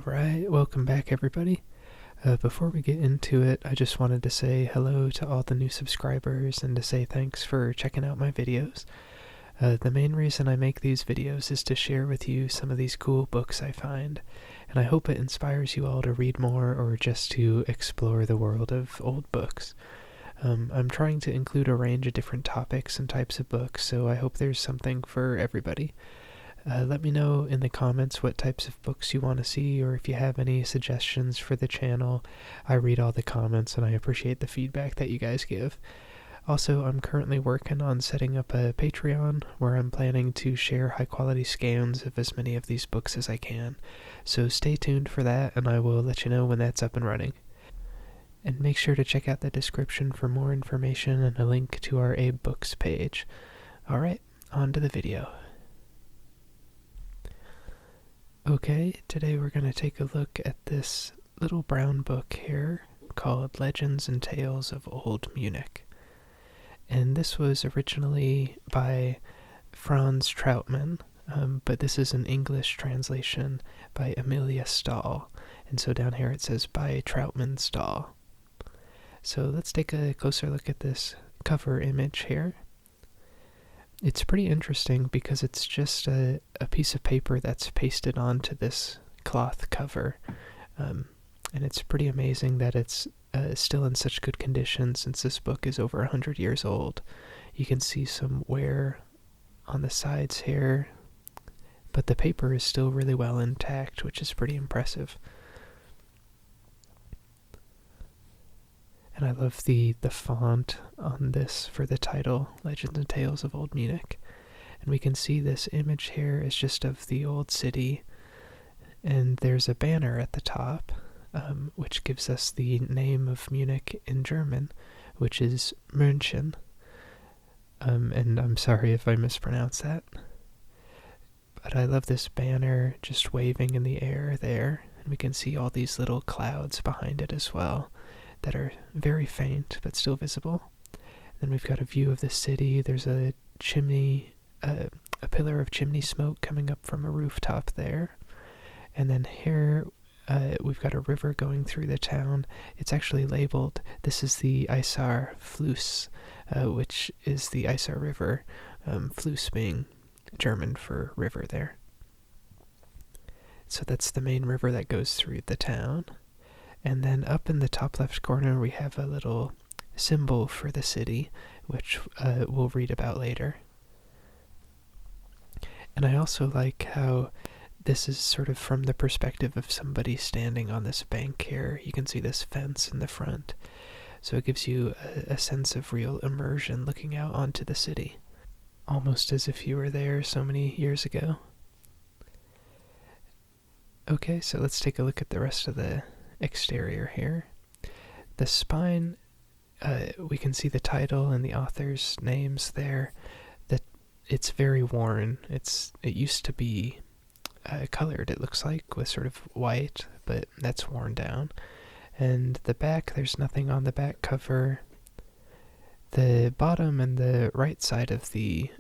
Alright, welcome back everybody. Before we get into it, I just wanted to say hello to all the new subscribers and to say thanks for checking out my videos. The main reason I make these videos is to share with you some of these cool books I find, and I hope it inspires you all to read more or just to explore the world of old books. I'm trying to include a range of different topics and types of books, so I hope there's something for everybody. Let me know in the comments what types of books you want to see, or if you have any suggestions for the channel. I read all the comments and I appreciate the feedback that you guys give. Also, I'm currently working on setting up a Patreon where I'm planning to share high quality scans of as many of these books as I can. So stay tuned for that and I will let you know when that's up and running. And make sure to check out the description for more information and a link to our AbeBooks page. Alright, on to the video. Okay, today we're going to take a look at this little brown book here called Legends and Tales of Old Munich. And this was originally by Franz Trautmann, but this is an English translation by Amelia Stahl. And so down here it says by Trautmann Stahl. So let's take a closer look at this cover image here. It's pretty interesting because it's just a piece of paper that's pasted onto this cloth cover. And it's pretty amazing that it's still in such good condition since this book is over 100 years old. You can see some wear on the sides here, but the paper is still really well intact, which is pretty impressive. And I love the font on this for the title, Legends and Tales of Old Munich. And we can see this image here is just of the old city, and there's a banner at the top, which gives us the name of Munich in German, which is München. And I'm sorry if I mispronounce that. But I love this banner just waving in the air there, and we can see all these little clouds behind it as well, that are very faint but still visible. Then we've got a view of the city. There's a chimney, a pillar of chimney smoke coming up from a rooftop there. And then here we've got a river going through the town. It's actually labeled, this is the Isar Fluss, which is the Isar River, Fluss being German for river there. So that's the main river that goes through the town. And then up in the top left corner we have a little symbol for the city, which we'll read about later. And I also like how this is sort of from the perspective of somebody standing on this bank here. You can see this fence in the front. So it gives you a sense of real immersion looking out onto the city, almost as if you were there so many years ago. Okay, so let's take a look at the rest of the exterior here. The spine, we can see the title and the author's names there. That it's very worn. It used to be colored, it looks like, with sort of white, but that's worn down. And the back, there's nothing on the back cover. The bottom and the right side of the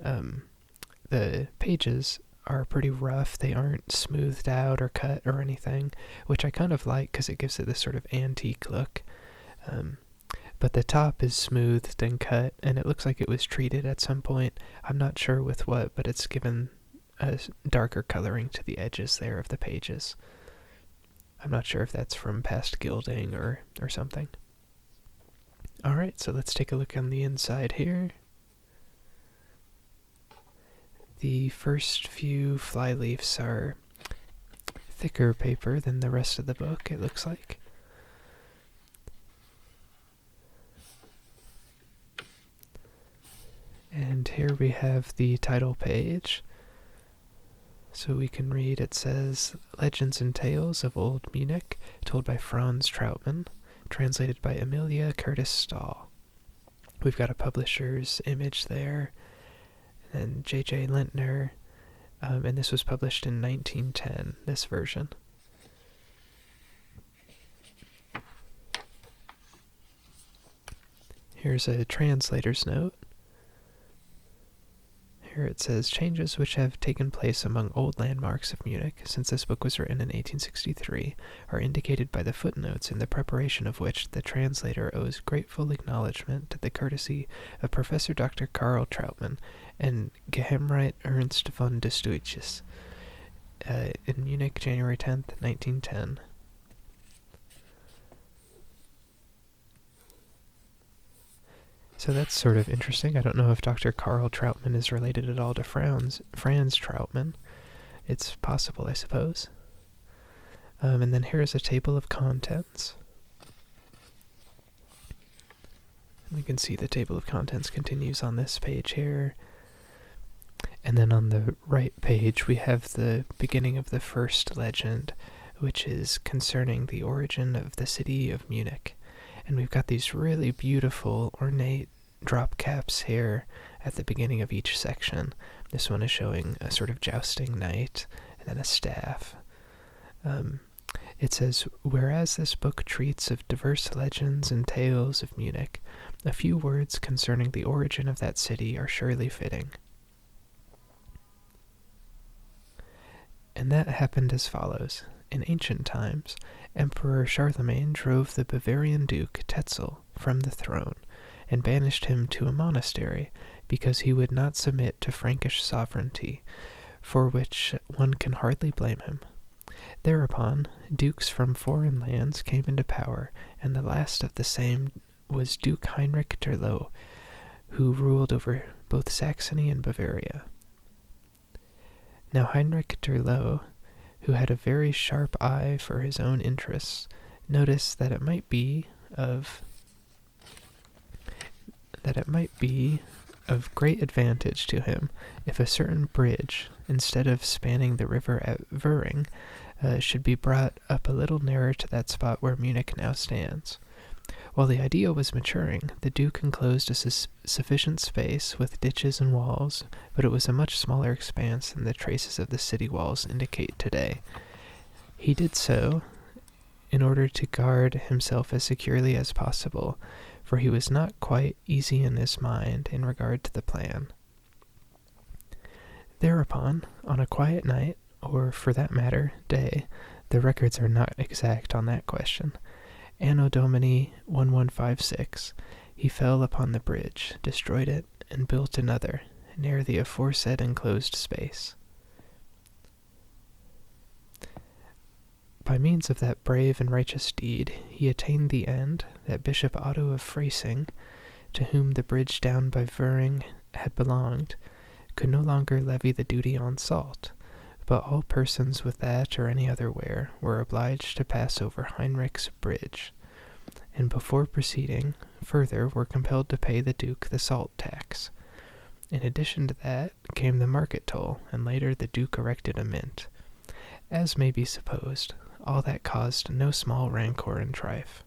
pages are pretty rough. They aren't smoothed out or cut or anything, which I kind of like because it gives it this sort of antique look. But the top is smoothed and cut, and it looks like it was treated at some point. I'm not sure with what, but it's given a darker coloring to the edges there of the pages. I'm not sure if that's from past gilding or something. Alright, so let's take a look on the inside here. The first few flyleaves are thicker paper than the rest of the book, it looks like. And here we have the title page. So we can read, it says, Legends and Tales of Old Munich, told by Franz Trautmann, translated by Amelia Curtis Stahl. We've got a publisher's image there, and J.J. Lintner, and this was published in 1910, this version. Here's a translator's note. Here it says, changes which have taken place among old landmarks of Munich since this book was written in 1863 are indicated by the footnotes, in the preparation of which the translator owes grateful acknowledgement to the courtesy of Professor Dr. Karl Trautmann and Geheimrat Ernst von Destoiches, in Munich, January 10th, 1910. So that's sort of interesting. I don't know if Dr. Karl Trautmann is related at all to Franz Trautmann. It's possible, I suppose. And then here's a table of contents. We can see the table of contents continues on this page here. And then on the right page, we have the beginning of the first legend, which is concerning the origin of the city of Munich. And we've got these really beautiful, ornate drop caps here at the beginning of each section. This one is showing a sort of jousting knight and then a staff. It says, whereas this book treats of diverse legends and tales of Munich, a few words concerning the origin of that city are surely fitting. And that happened as follows. In ancient times, Emperor Charlemagne drove the Bavarian Duke Tetzel from the throne and banished him to a monastery because he would not submit to Frankish sovereignty, for which one can hardly blame him. Thereupon, dukes from foreign lands came into power, and the last of the same was Duke Heinrich Terlo, who ruled over both Saxony and Bavaria. Now Heinrich Terlo, who had a very sharp eye for his own interests, noticed that it might be of great advantage to him if a certain bridge, instead of spanning the river at Wuering, should be brought up a little nearer to that spot where Munich now stands. While the idea was maturing, the Duke enclosed a sufficient space with ditches and walls, but it was a much smaller expanse than the traces of the city walls indicate today. He did so in order to guard himself as securely as possible, for he was not quite easy in his mind in regard to the plan. Thereupon, on a quiet night, or for that matter, day, the records are not exact on that question, Anno Domini 1156, he fell upon the bridge, destroyed it, and built another, near the aforesaid enclosed space. By means of that brave and righteous deed, he attained the end that Bishop Otto of Freising, to whom the bridge down by Wuering had belonged, could no longer levy the duty on salt, but all persons with that or any other ware were obliged to pass over Heinrich's bridge, and before proceeding further were compelled to pay the Duke the salt tax. In addition to that came the market toll, and later the Duke erected a mint. As may be supposed, all that caused no small rancor and strife.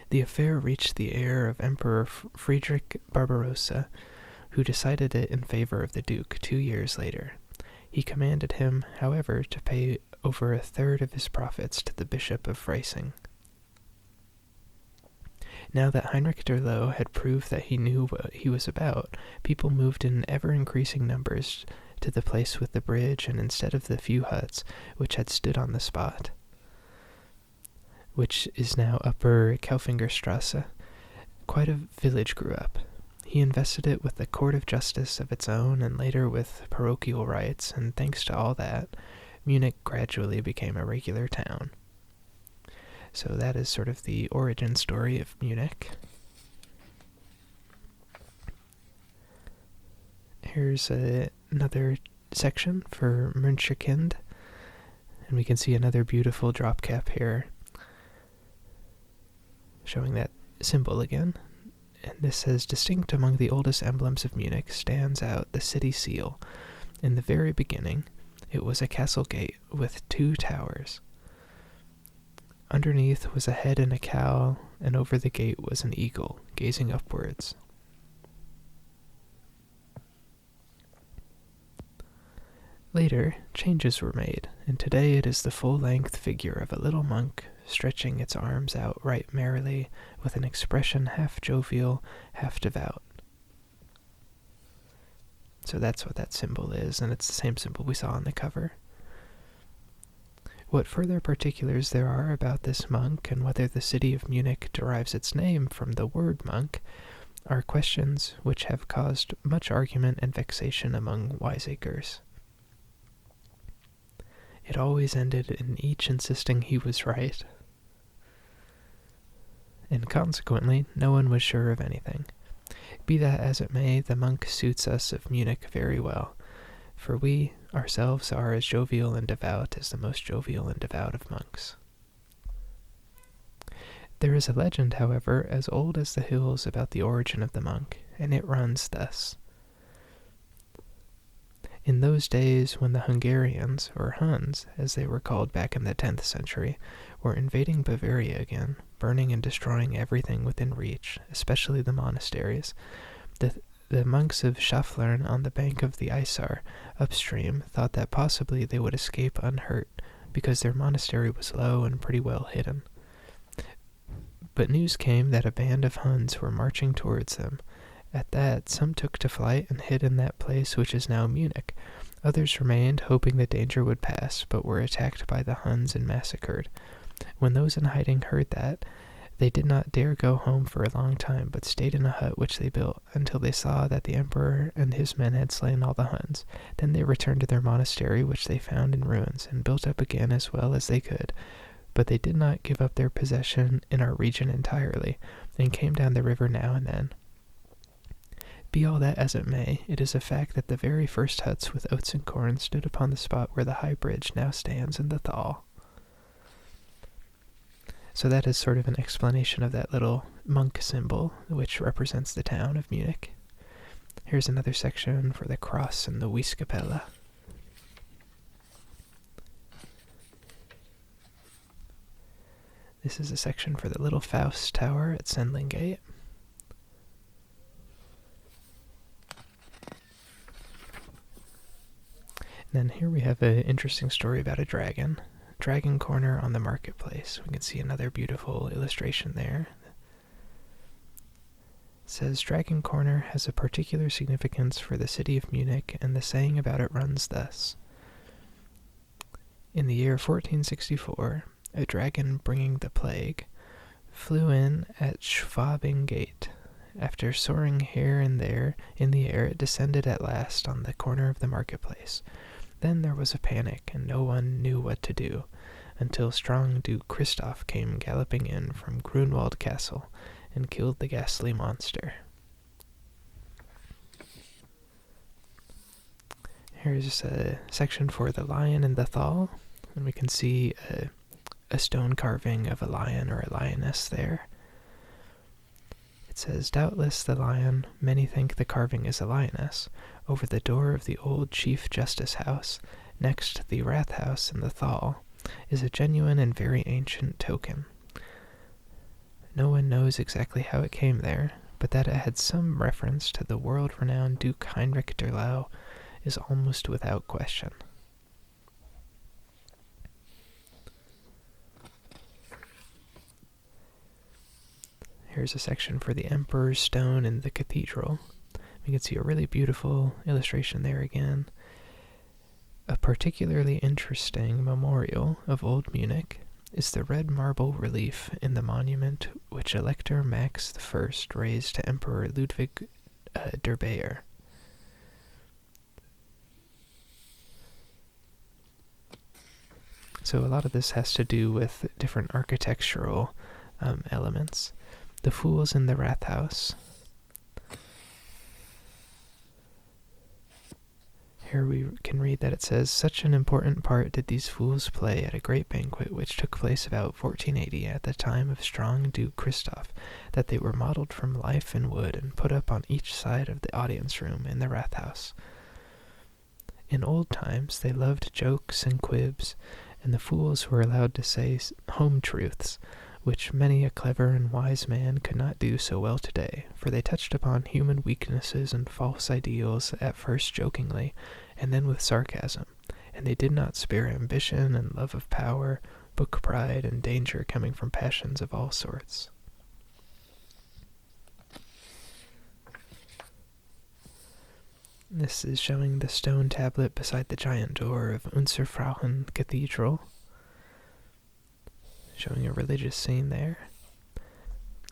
The affair reached the ear of Emperor Friedrich Barbarossa, who decided it in favor of the Duke 2 years later. He commanded him, however, to pay over a third of his profits to the Bishop of Freising. Now that Heinrich Terlo had proved that he knew what he was about, people moved in ever-increasing numbers to the place with the bridge, and instead of the few huts which had stood on the spot, which is now Upper Kaufingerstrasse, quite a village grew up. He invested it with a court of justice of its own, and later with parochial rights, and thanks to all that, Munich gradually became a regular town. So that is sort of the origin story of Munich. Here's another section for Münsterkind, and we can see another beautiful drop cap here, showing that symbol again. And this says, distinct among the oldest emblems of Munich stands out the city seal. In the very beginning, it was a castle gate with 2 towers. Underneath was a head and a cowl, and over the gate was an eagle, gazing upwards. Later, changes were made, and today it is the full-length figure of a little monk stretching its arms out right merrily, with an expression half jovial, half devout. So that's what that symbol is, and it's the same symbol we saw on the cover. What further particulars there are about this monk and whether the city of Munich derives its name from the word monk are questions which have caused much argument and vexation among wiseacres. It always ended in each insisting he was right, and consequently no one was sure of anything. Be that as it may, the monk suits us of Munich very well, for we ourselves are as jovial and devout as the most jovial and devout of monks. There is a legend, however, as old as the hills about the origin of the monk, and it runs thus. In those days when the Hungarians, or Huns, as they were called back in the 10th century, were invading Bavaria again, burning and destroying everything within reach, especially the monasteries, the monks of Schaflern on the bank of the Isar, upstream, thought that possibly they would escape unhurt, because their monastery was low and pretty well hidden. But news came that a band of Huns were marching towards them. At that, some took to flight and hid in that place which is now Munich. Others remained, hoping the danger would pass, but were attacked by the Huns and massacred. When those in hiding heard that, they did not dare go home for a long time, but stayed in a hut which they built, until they saw that the emperor and his men had slain all the Huns. Then they returned to their monastery, which they found in ruins, and built up again as well as they could. But they did not give up their possession in our region entirely, and came down the river now and then. Be all that as it may, it is a fact that the very first huts with oats and corn stood upon the spot where the high bridge now stands in the Thal. So that is sort of an explanation of that little monk symbol, which represents the town of Munich. Here's another section for the cross and the Wieskapelle. This is a section for the Little Faust Tower at Sendlingate. And then here we have an interesting story about a dragon. Dragon corner on the marketplace. We can see another beautiful illustration there. It says, Dragon Corner has a particular significance for the city of Munich, and the saying about it runs thus. In the year 1464, a dragon bringing the plague flew in at Schwabing Gate. After soaring here and there in the air, it descended at last on the corner of the marketplace. Then there was a panic, and no one knew what to do, until strong Duke Christoph came galloping in from Grunwald Castle and killed the ghastly monster. Here's a section for the lion in the Thal, and we can see a stone carving of a lion or a lioness there. It says, Doubtless the lion, many think the carving is a lioness, over the door of the old Chief Justice House, next the Rath House in the Thal, is a genuine and very ancient token. No one knows exactly how it came there, but that it had some reference to the world-renowned Duke Heinrich der Lau is almost without question. Here's a section for the Emperor's Stone in the cathedral. We can see a really beautiful illustration there again. A particularly interesting memorial of Old Munich is the red marble relief in the monument which Elector Max I raised to Emperor Ludwig der Bayer. So a lot of this has to do with different architectural elements. The Fools in the Rathaus. Here we can read that it says, Such an important part did these fools play at a great banquet which took place about 1480 at the time of strong Duke Christoph, that they were modelled from life in wood and put up on each side of the audience room in the Rathaus. In old times they loved jokes and quibs, and the fools were allowed to say home truths, which many a clever and wise man could not do so well today, for they touched upon human weaknesses and false ideals at first jokingly, and then with sarcasm, and they did not spare ambition and love of power, book pride, and danger coming from passions of all sorts. This is showing the stone tablet beside the giant door of Unserfrauen Cathedral, showing a religious scene there.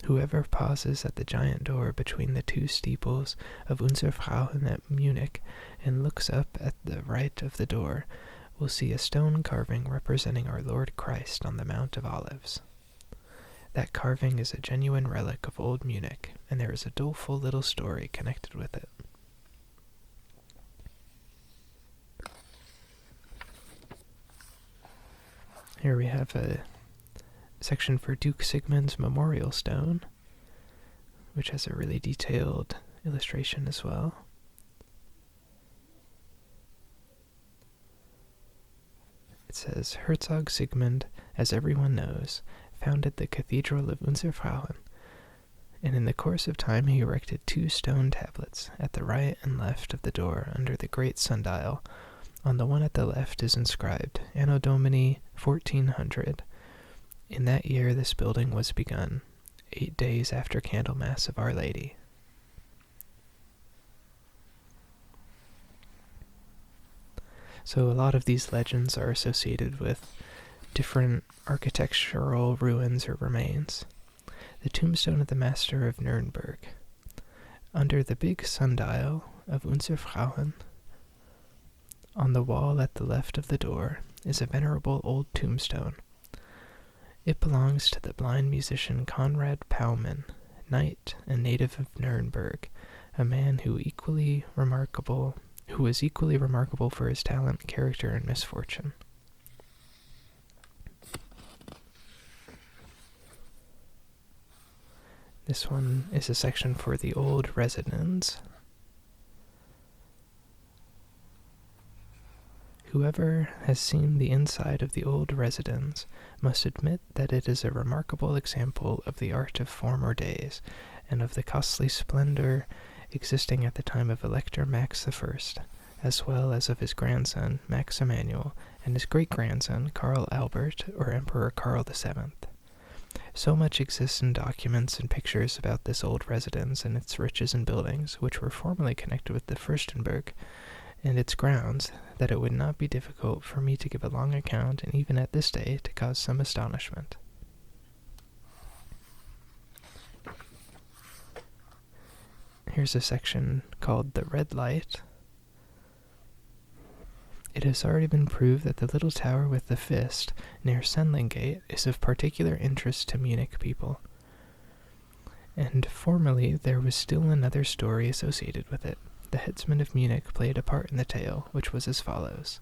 Whoever pauses at the giant door between the two steeples of Unserfrauen at Munich and looks up at the right of the door will see a stone carving representing our Lord Christ on the Mount of Olives. That carving is a genuine relic of old Munich, and there is a doleful little story connected with it. Here we have a section for Duke Sigmund's memorial stone, which has a really detailed illustration as well. It says, Herzog Sigmund, as everyone knows, founded the Cathedral of Unserfrauen, and in the course of time he erected 2 stone tablets at the right and left of the door under the great sundial. On the one at the left is inscribed, Anno Domini 1400. In that year this building was begun, 8 days after Candlemas of Our Lady. So a lot of these legends are associated with different architectural ruins or remains. The tombstone of the Master of Nuremberg. Under the big sundial of Unserfrauen, on the wall at the left of the door, is a venerable old tombstone. It belongs to the blind musician Conrad Paumann, knight and native of Nuremberg, a man who was equally remarkable for his talent, character, and misfortune. This one is a section for the old residence. Whoever has seen the inside of the old residence must admit that it is a remarkable example of the art of former days, and of the costly splendor existing at the time of Elector Max I, as well as of his grandson Max Emanuel, and his great-grandson Karl Albert, or Emperor Karl VII. So much exists in documents and pictures about this old residence and its riches and buildings, which were formerly connected with the Fürstenberg and its grounds, that it would not be difficult for me to give a long account, and even at this day to cause some astonishment. Here's a section called The Red Light. It has already been proved that the little tower with the fist near Sendlingate is of particular interest to Munich people. And formerly there was still another story associated with it. The headsman of Munich played a part in the tale, which was as follows.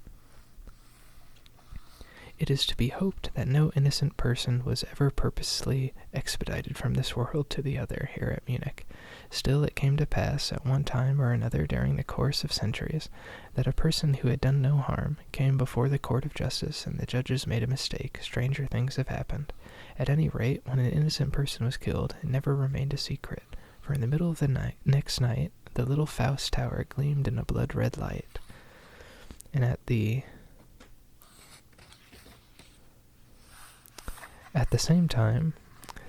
It is to be hoped that no innocent person was ever purposely expedited from this world to the other here at Munich. Still it came to pass, at one time or another during the course of centuries, that a person who had done no harm came before the court of justice, and the judges made a mistake. Stranger things have happened. At any rate, when an innocent person was killed, it never remained a secret, for in the middle of the next night, the little Faust Tower gleamed in a blood-red light, and at the same time,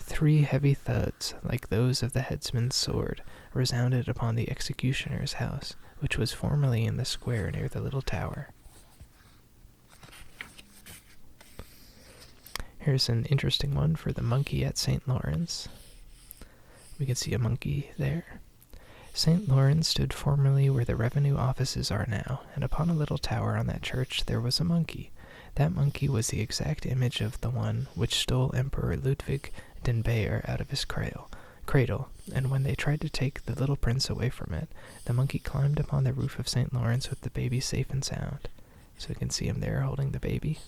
3 heavy thuds, like those of the headsman's sword, resounded upon the executioner's house, which was formerly in the square near the little tower. Here's an interesting one for the monkey at St. Lawrence. We can see a monkey there. St. Lawrence stood formerly where the revenue offices are now, and upon a little tower on that church there was a monkey. That monkey was the exact image of the one which stole Emperor Ludwig den Bayer out of his cradle, and when they tried to take the little prince away from it, the monkey climbed upon the roof of St. Lawrence with the baby safe and sound. So we can see him there holding the baby.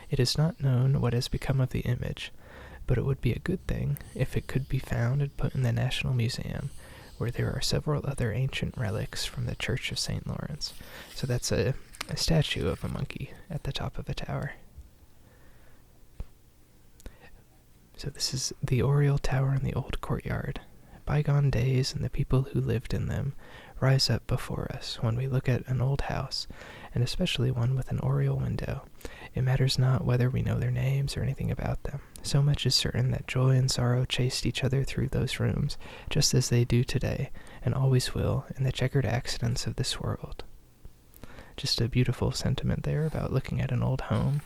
It is not known what has become of the image, but it would be a good thing if it could be found and put in the National Museum, where there are several other ancient relics from the Church of St. Lawrence. So that's a statue of a monkey at the top of a tower. So this is the Oriel Tower in the old courtyard. Bygone days and the people who lived in them rise up before us when we look at an old house, and especially one with an oriel window. It matters not whether we know their names or anything about them. So much is certain that joy and sorrow chased each other through those rooms, just as they do today, and always will, in the checkered accidents of this world. Just a beautiful sentiment there about looking at an old home.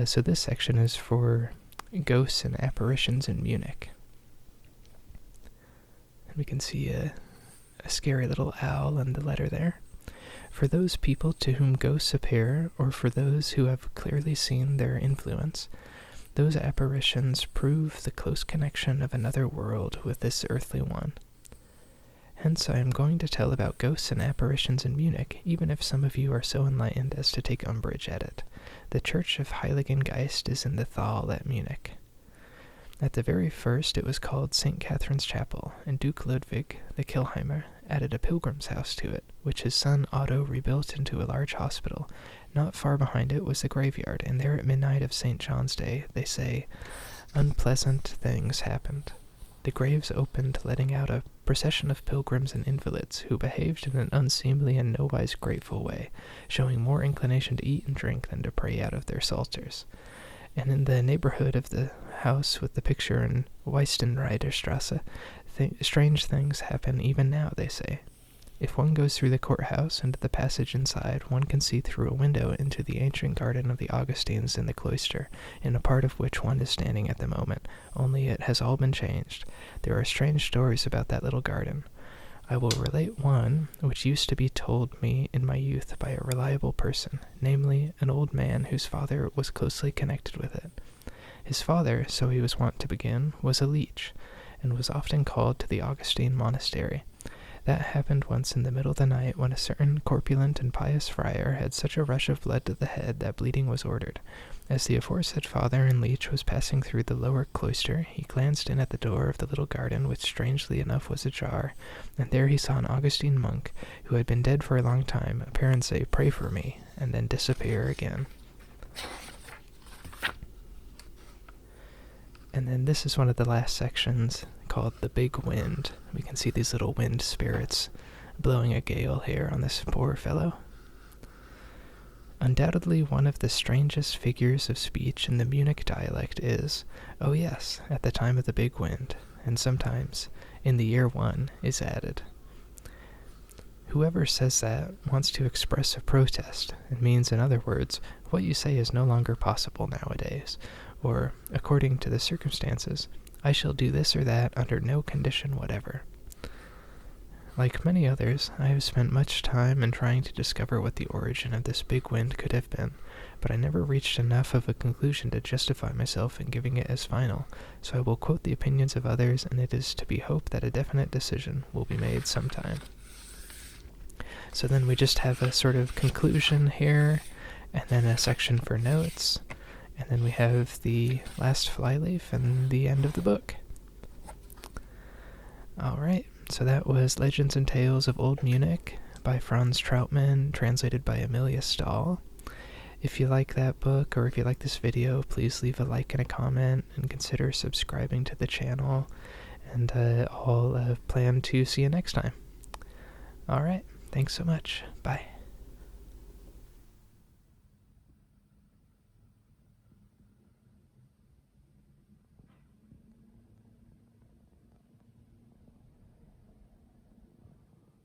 So this section is for ghosts and apparitions in Munich. And we can see a scary little owl in the letter there. For those people to whom ghosts appear, or for those who have clearly seen their influence, those apparitions prove the close connection of another world with this earthly one. Hence I am going to tell about ghosts and apparitions in Munich, even if some of you are so enlightened as to take umbrage at it. The Church of Heiligengeist is in the Thal at Munich. At the very first it was called St. Catherine's Chapel, and Duke Ludwig, the Kilheimer, added a pilgrim's house to it, which his son Otto rebuilt into a large hospital. Not far behind it was the graveyard, and there at midnight of St. John's Day, they say, unpleasant things happened. The graves opened, letting out a procession of pilgrims and invalids, who behaved in an unseemly and nowise grateful way, showing more inclination to eat and drink than to pray out of their psalters. And in the neighborhood of the house with the picture in Weistenreiterstrasse, strange things happen even now, they say. If one goes through the courthouse into the passage inside, one can see through a window into the ancient garden of the Augustines in the cloister, in a part of which one is standing at the moment, only it has all been changed. There are strange stories about that little garden. I will relate one which used to be told me in my youth by a reliable person, namely, an old man whose father was closely connected with it. His father, so he was wont to begin, was a leech, and was often called to the Augustine monastery. That happened once in the middle of the night, when a certain corpulent and pious friar had such a rush of blood to the head that bleeding was ordered. As the aforesaid father and leech was passing through the lower cloister, he glanced in at the door of the little garden, which strangely enough was ajar, and there he saw an Augustine monk, who had been dead for a long time, appear and say, "Pray for me," and then disappear again. And then this is one of the last sections, called The Big Wind. We can see these little wind spirits blowing a gale here on this poor fellow. Undoubtedly one of the strangest figures of speech in the Munich dialect is, "Oh yes, at the time of the big wind," and sometimes, "in the year one," is added. Whoever says that wants to express a protest. It means, in other words, what you say is no longer possible nowadays, or, according to the circumstances, I shall do this or that under no condition whatever. Like many others, I have spent much time in trying to discover what the origin of this big wind could have been, but I never reached enough of a conclusion to justify myself in giving it as final, so I will quote the opinions of others, and it is to be hoped that a definite decision will be made sometime. So then we just have a sort of conclusion here, and then a section for notes, and then we have the last flyleaf and the end of the book. Alright, so that was Legends and Tales of Old Munich by Franz Trautmann, translated by Amelia Stahl. If you like that book, or if you like this video, please leave a like and a comment, and consider subscribing to the channel, and I'll plan to see you next time. Alright, thanks so much. Bye.